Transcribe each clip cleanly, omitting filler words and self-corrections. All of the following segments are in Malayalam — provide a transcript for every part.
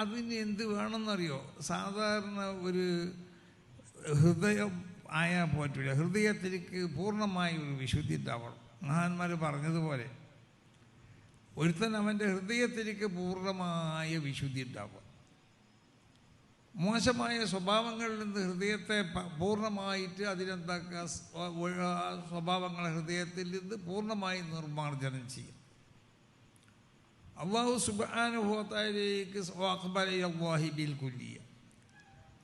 അതിന് എന്ത് വേണമെന്നറിയോ? സാധാരണ ഒരു ഹൃദയം ആയാൽ പോറ്റില്ല, ഹൃദയത്തിലേക്ക് പൂർണ്ണമായ ഒരു വിശുദ്ധി ഉണ്ടാവണം. മഹാന്മാർ പറഞ്ഞതുപോലെ ഒരുത്തൻ അവൻ്റെ ഹൃദയത്തിലേക്ക് പൂർണ്ണമായ വിശുദ്ധി ഉണ്ടാവുക. മോശമായ സ്വഭാവങ്ങളിൽ നിന്ന് ഹൃദയത്തെ പൂർണ്ണമായിട്ട് അതിലെന്താക്കുക, സ്വഭാവങ്ങളെ ഹൃദയത്തിൽ നിന്ന് പൂർണ്ണമായി നിർമ്മാർജ്ജനം ചെയ്യും. അല്ലാഹു സുബ്ഹാനഹു വ തആലയിലേക്ക് അല്ലാഹി ബിൽ കുല്ലിയ,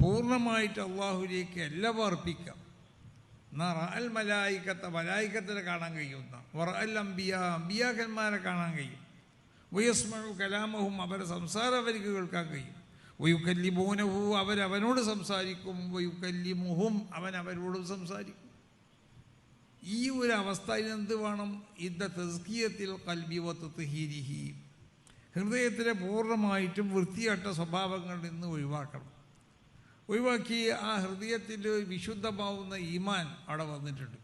പൂർണ്ണമായിട്ട് അള്ളാഹുലേക്ക് എല്ലാം അർപ്പിക്കാം. എന്നാൽ റഅൽ മലായിക്കത്തിനെ കാണാൻ കഴിയുന്ന, വറഅൽ അംബിയാക്കന്മാരെ കാണാൻ കഴിയും. വയസ്മഉ കലാമഹും, അവരുടെ സംസാരം അവർക്ക് കേൾക്കാൻ കഴിയും. വയുകല്ലിമൂനഹു, അവനോട് സംസാരിക്കും. വയുകല്ലിമുഹും, അവരോടും സംസാരിക്കും. ഈ ഒരു അവസ്ഥയിൽ എന്ത് വേണം? ഇദ്ദ തസ്കിയത്തിൽ ഖൽബി വ തത്ഹീരിഹി, ഹൃദയത്തിലെ പൂർണ്ണമായിട്ടും വൃത്തികെട്ട സ്വഭാവങ്ങളിൽ നിന്ന് ഒഴിവാക്കി ആ ഹൃദയത്തിൽ വിശുദ്ധമാവുന്ന ഈമാൻ അവിടെ വന്നിട്ടുണ്ട്.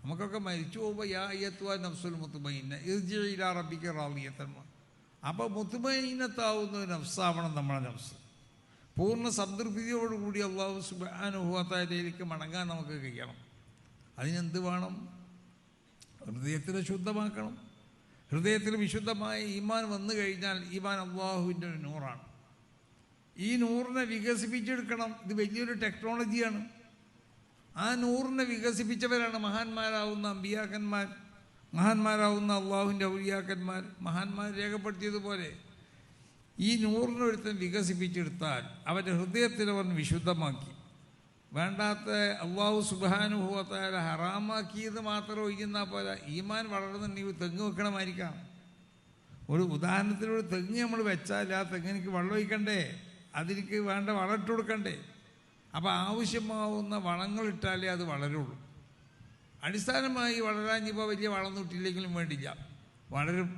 നമുക്കൊക്കെ മരിച്ചു പോകുമ്പോൾ യാ അയ്യത്തുവ നഫ്സുൽ മുത്മഇന്ന ഇർജിഇ ഇലാ റബ്ബിക റാദിയത്തൻ, അപ്പോൾ മുത്മഇന്നത്താവുന്ന ഒരു നഫ്സാവണം നമ്മുടെ നഫ്സ്. പൂർണ്ണ സംതൃപ്തിയോടുകൂടി അല്ലാഹു സുബ്ഹാനഹു വ തആലയിലേക്ക് മടങ്ങാൻ നമുക്ക് കഴിയണം. അതിനെന്ത് വേണം? ഹൃദയത്തിനെ ശുദ്ധമാക്കണം. ഹൃദയത്തിൽ വിശുദ്ധമായ ഈമാൻ വന്നു കഴിഞ്ഞാൽ, ഈമാൻ അള്ളാഹുവിൻ്റെ ഒരു നൂറാണ്. ഈ നൂറിനെ വികസിപ്പിച്ചെടുക്കണം. ഇത് വലിയൊരു ടെക്നോളജിയാണ്. ആ നൂറിനെ വികസിപ്പിച്ചവരാണ് മഹാന്മാരാവുന്ന അമ്പിയാക്കന്മാർ, മഹാന്മാരാവുന്ന അള്ളാഹുവിൻ്റെ ഔലിയാക്കന്മാർ. മഹാന്മാർ രേഖപ്പെടുത്തിയതുപോലെ ഈ നൂറിനൊരുത്തൻ വികസിപ്പിച്ചെടുത്താൽ അവൻ്റെ ഹൃദയത്തിൽ അവൻ വിശുദ്ധമാക്കി. വേണ്ടാത്ത അല്ലാഹു സുബ്ഹാനഹു വ തആല ഹറാമാക്കിയത് മാത്രം ഒഴിഞ്ഞാൽ പോലെ ഈമാൻ വളർന്നുണ്ടെങ്കിൽ തെങ്ങ് വെക്കണമായിരിക്കാം. ഒരു ഉദാഹരണത്തിന്, ഒരു തെങ്ങ് നമ്മൾ വെച്ചാൽ ആ തെങ്ങിനിക്ക് വെള്ളം ഒഴിക്കണ്ടേ? അതിലേക്ക് വേണ്ട വളം ഇട്ട് കൊടുക്കണ്ടേ? അപ്പോൾ ആവശ്യമാവുന്ന വളങ്ങളിട്ടാലേ അത് വളരുള്ളൂ. അടിസ്ഥാനമായി വളരാൻ ഇപ്പോൾ വലിയ വളമൊന്നും ഇട്ടില്ലെങ്കിലും വേണ്ടില്ല, വളരും.